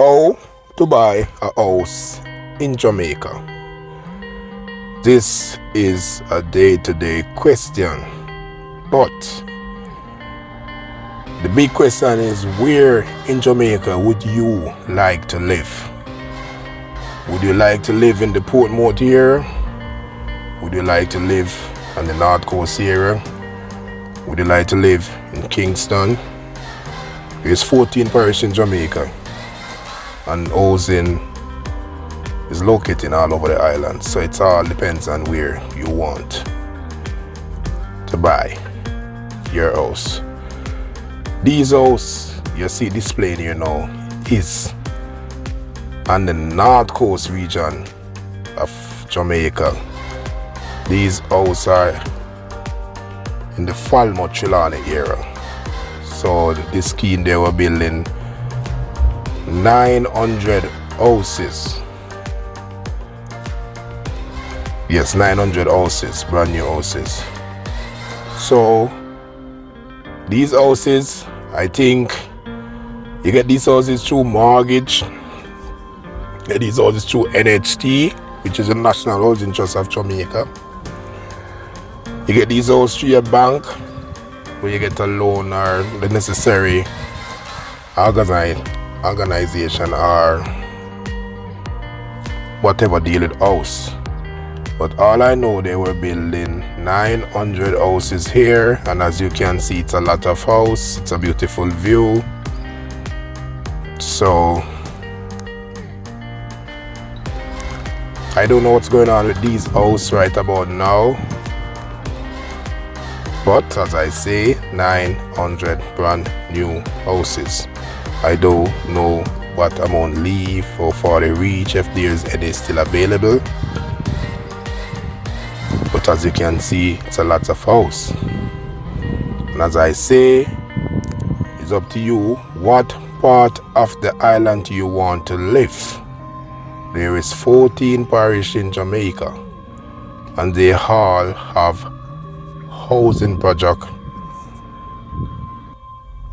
How to buy a house in Jamaica? This is a day-to-day question, but the big question is, where in Jamaica would you like to live? Would you like to live in the Portmore area? Would you like to live on the North Coast area? Would you like to live in Kingston? There's 14 parishes in Jamaica, and housing is located all over the island, so it all depends on where you want to buy your house. These houses you see displayed here now is on the North Coast region of Jamaica. These houses are in the Falmouth-Trelawney area. So this scheme, they were building 900 houses. Yes, 900 houses, brand new houses. So these houses, I think you get these houses through mortgage, get these houses through NHT, which is the National Housing Trust of Jamaica. You get these houses through your bank, where you get a loan or the necessary organization or whatever deal with house. But all I know, they were building 900 houses here, and as you can see, it's a lot of house, it's a beautiful view. So I don't know what's going on with these houses right about now, but as I say, 900 brand new houses. I don't know what amount leave or for the reach, if there's any still available. But as you can see, it's a lot of house. And as I say, it's up to you what part of the island you want to live. There is 14 parishes in Jamaica, and they all have housing project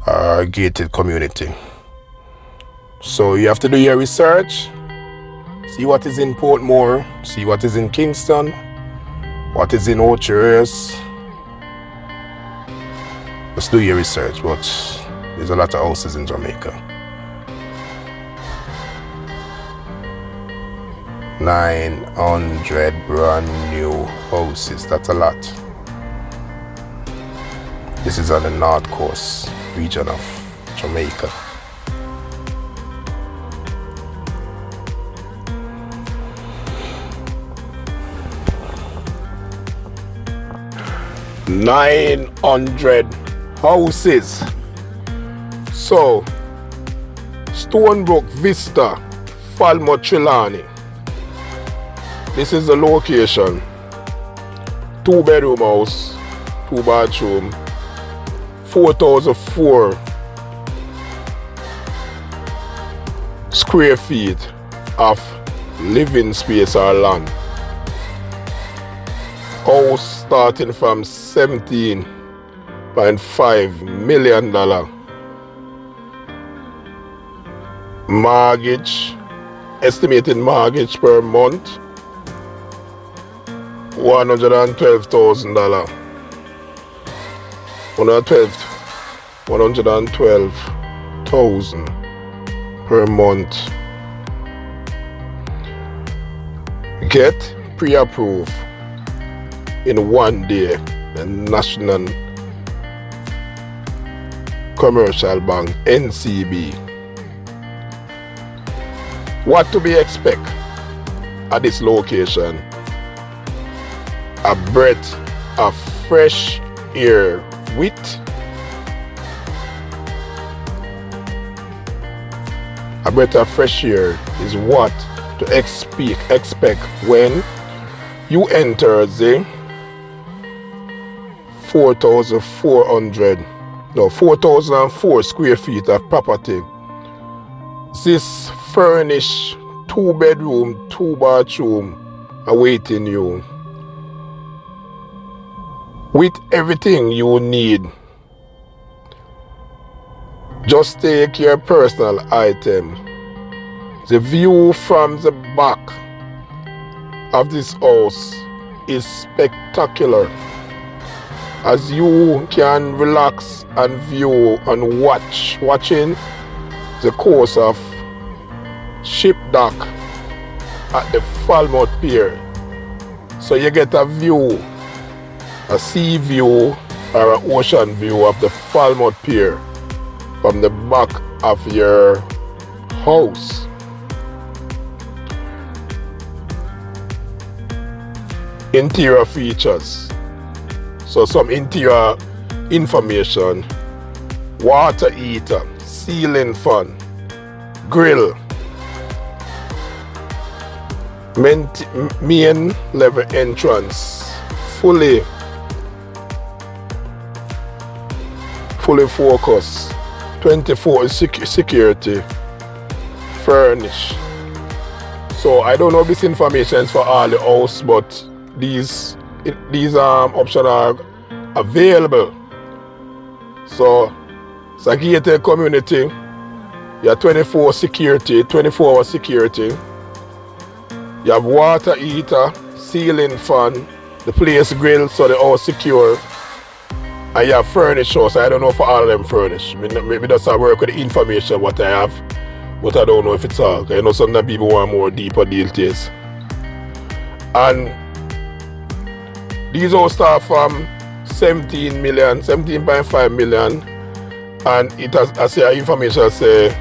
or gated community. So you have to do your research, see what is in Portmore, see what is in Kingston, what is in Orchards. Just do your research, but there's a lot of houses in Jamaica. 900 brand new houses, that's a lot. This is on the North Coast region of Jamaica. $900 houses. So Stonebrook Vista, Falmouth-Trelawney. This is the location. 2-bedroom house, 2 bathroom, 4,004 square feet of living space or land. House starting from $17.5 million. Mortgage, estimated mortgage per month, $112,000. $112,000 per month. Get pre-approved in 1 day, the National Commercial Bank, NCB. What to be expect at this location? A breath of fresh air with a breath of fresh air is what to expect when you enter the 4,004 square feet of property. This furnished 2-bedroom, 2-bathroom awaiting you, with everything you need. Just take your personal item The view from the back of this house is spectacular, as you can relax and view and watching the course of ship dock at the Falmouth Pier. So you get a view, a sea view or an ocean view of the Falmouth Pier from the back of your house. Interior features. So some interior information: water heater, ceiling fan, grill, main level entrance, fully focused, 24 security, furnished. So I don't know if this information is for all the house, but these options are available. So it's a gated community. You have 24 security, 24-hour security. You have water heater, ceiling fan, the place grill, so they're all secure. And you have furnished house. I don't know for all of them furnished. Maybe just I work with the information what I have, but I don't know if it's all. I know sometimes people want more deeper details. And these all start from 17.5 million, and it has, I say information say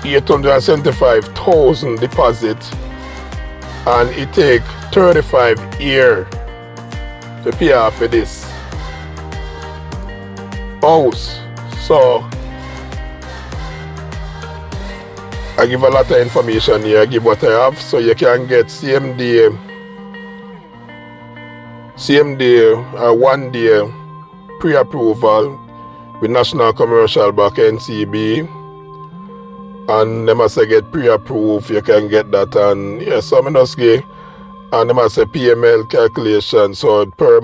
875,000 deposit, and it take 35 years to pay off for this house. So I give a lot of information here, I give what I have, so you can get same day, 1 day pre-approval with National Commercial Bank NCB, and they must say get pre-approved, you can get that, and yeah, so I just give, and they must say PML calculation, so per